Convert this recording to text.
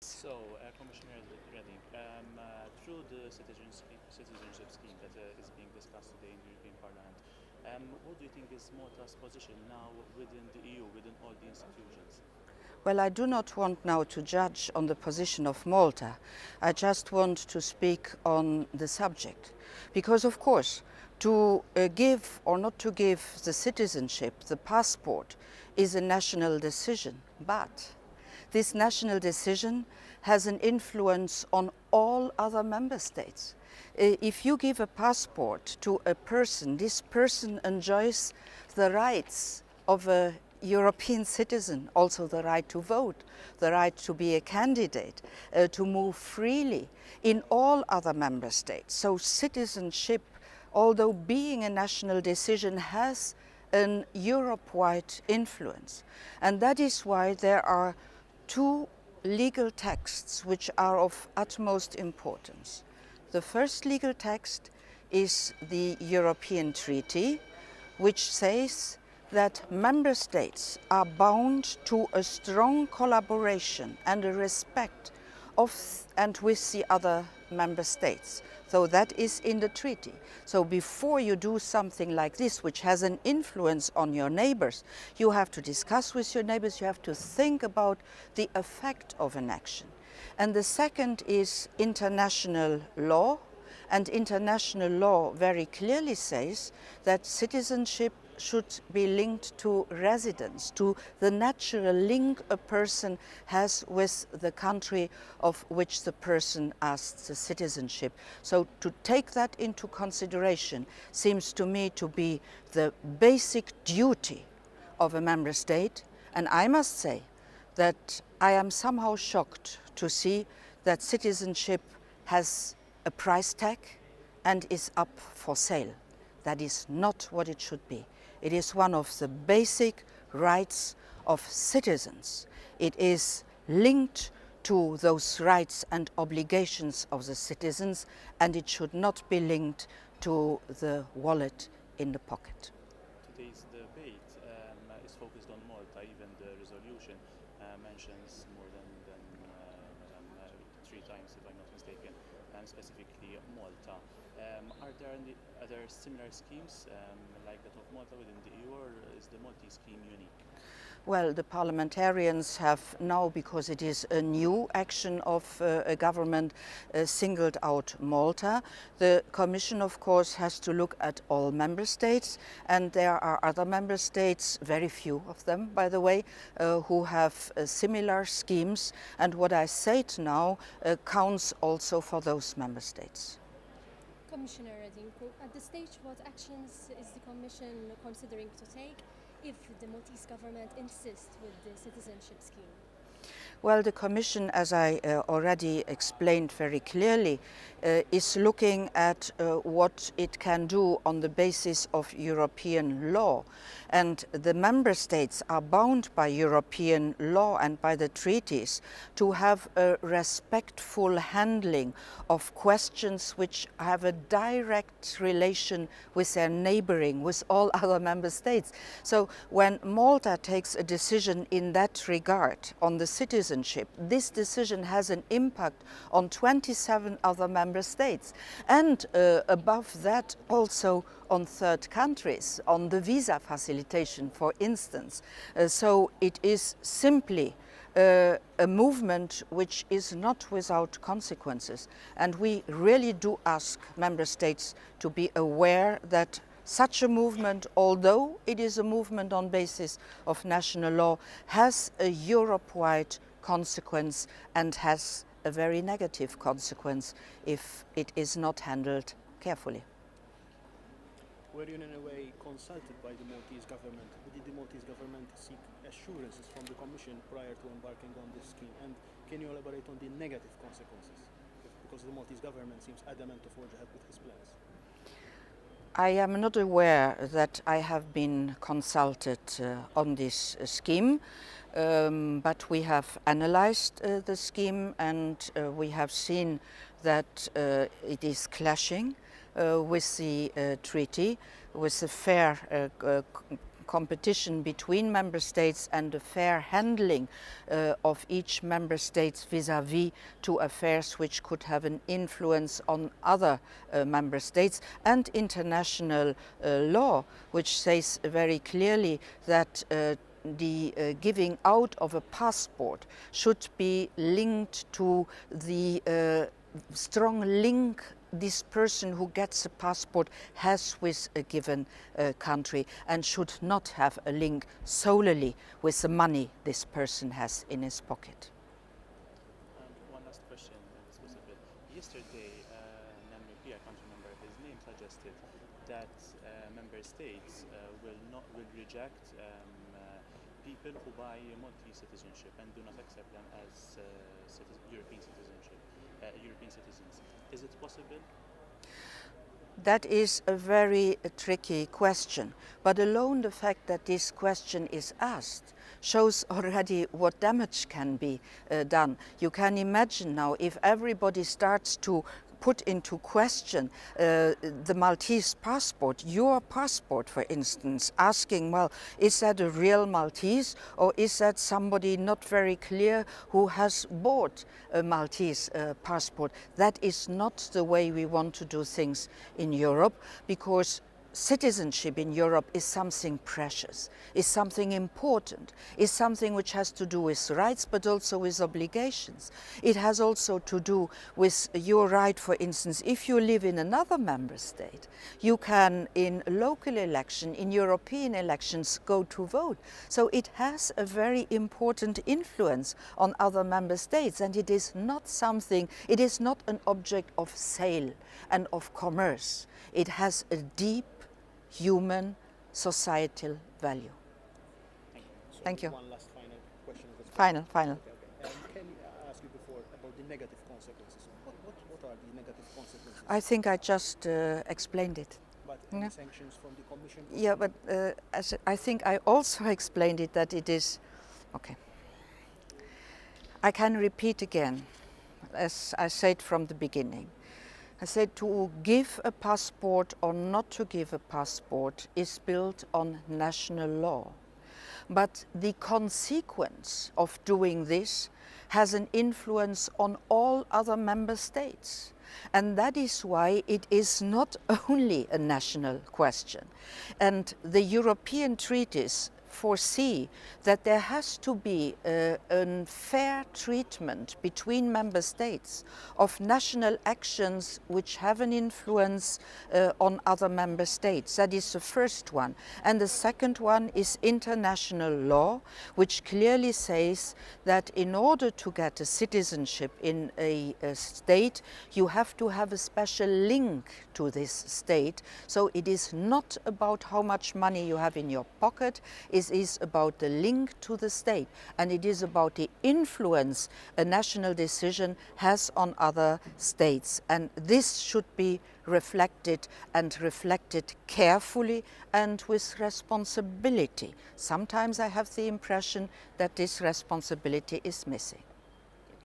So, Commissioner Reding, through the citizenship scheme that is being discussed today in the European Parliament, what do you think is Malta's position now within the EU, within all the institutions? Well, I do not want now to judge on the position of Malta. I just want to speak on the subject. Because, of course, to give or not to give the citizenship, the passport, is a national decision. But this national decision has an influence on all other member states. If you give a passport to a person, this person enjoys the rights of a European citizen, also the right to vote, the right to be a candidate, to move freely in all other member states. So citizenship, although being a national decision, has an Europe-wide influence. And that is why there are two legal texts which are of utmost importance. The first legal text is the European Treaty, which says that member states are bound to a strong collaboration and a respect of and with the other member states. So that is in the treaty. So before you do something like this, which has an influence on your neighbors, you have to discuss with your neighbors, you have to think about the effect of an action. And the second is international law. And international law very clearly says that citizenship should be linked to residence, to the natural link a person has with the country of which the person asks the citizenship. So to take that into consideration seems to me to be the basic duty of a member state. And I must say that I am somehow shocked to see that citizenship has a price tag and is up for sale. That is not what it should be. It is one of the basic rights of citizens. It is linked to those rights and obligations of the citizens, and it should not be linked to the wallet in the pocket. Today's debate is focused on Malta. Even the resolution mentions more than 3 times, if I'm not mistaken, specifically Malta. Are there any other similar schemes like that of Malta within the EU, or is the Maltese scheme unique? Well, the parliamentarians have now, because it is a new action of a government, singled out Malta. The Commission, of course, has to look at all member states, and there are other member states, very few of them, by the way, who have similar schemes. And what I said now counts also for those member states. Commissioner Reding, at this stage, what actions is the Commission considering to take if the Maltese government insists with the citizenship scheme? Well, the Commission, as I already explained very clearly, is looking at what it can do on the basis of European law. And the member states are bound by European law and by the treaties to have a respectful handling of questions which have a direct relation with their neighboring, with all other member states. So when Malta takes a decision in that regard on the citizenship, this decision has an impact on 27 other member states, and above that also on third countries, on the visa facilitation, for instance. So it is simply a movement which is not without consequences, and we really do ask member states to be aware that such a movement, although it is a movement on basis of national law, has a Europe-wide consequence and has a very negative consequence if it is not handled carefully. Were you in any way consulted by the Maltese government? Did the Maltese government seek assurances from the Commission prior to embarking on this scheme? And can you elaborate on the negative consequences? Because the Maltese government seems adamant to forge ahead with his plans. I am not aware that I have been consulted on this scheme, but we have analyzed the scheme, and we have seen that it is clashing with the treaty, with the fair competition between member states and a fair handling of each member state's vis-à-vis to affairs which could have an influence on other member states, and international law, which says very clearly that the giving out of a passport should be linked to the strong link this person who gets a passport has with a given country, and should not have a link solely with the money this person has in his pocket. One last question, specific. Yesterday, an MEP, I can't remember his name, suggested that member states will reject people who buy Maltese citizenship and do not accept them as European citizens. Is it possible? That is a very tricky question, but alone the fact that this question is asked shows already what damage can be done. You can imagine now if everybody starts to put into question the Maltese passport, your passport for instance, asking, well, is that a real Maltese or is that somebody not very clear who has bought a Maltese passport? That is not the way we want to do things in Europe, because citizenship in Europe is something precious, is something important, is something which has to do with rights but also with obligations. It has also to do with your right, for instance, if you live in another member state, you can in local election, in European elections, go to vote. So it has a very important influence on other member states, and it is not something, it is not an object of sale and of commerce. It has a deep human societal value. So Thank you. One last final question. Final. Okay. Can I ask you before about the negative consequences? What are the negative consequences? I think I just explained it. But any sanctions from the Commission? Yeah, but I think I also explained it, that it is, okay. I can repeat again, as I said from the beginning. I said to give a passport or not to give a passport is built on national law. But the consequence of doing this has an influence on all other member states. And that is why it is not only a national question. And the European treaties foresee that there has to be a fair treatment between member states of national actions which have an influence on other member states. That is the first one. And the second one is international law, which clearly says that in order to get a citizenship in a state, you have to have a special link to this state. So it is not about how much money you have in your pocket, it is about the link to the state, and it is about the influence a national decision has on other states. And this should be reflected, and reflected carefully and with responsibility. Sometimes I have the impression that this responsibility is missing.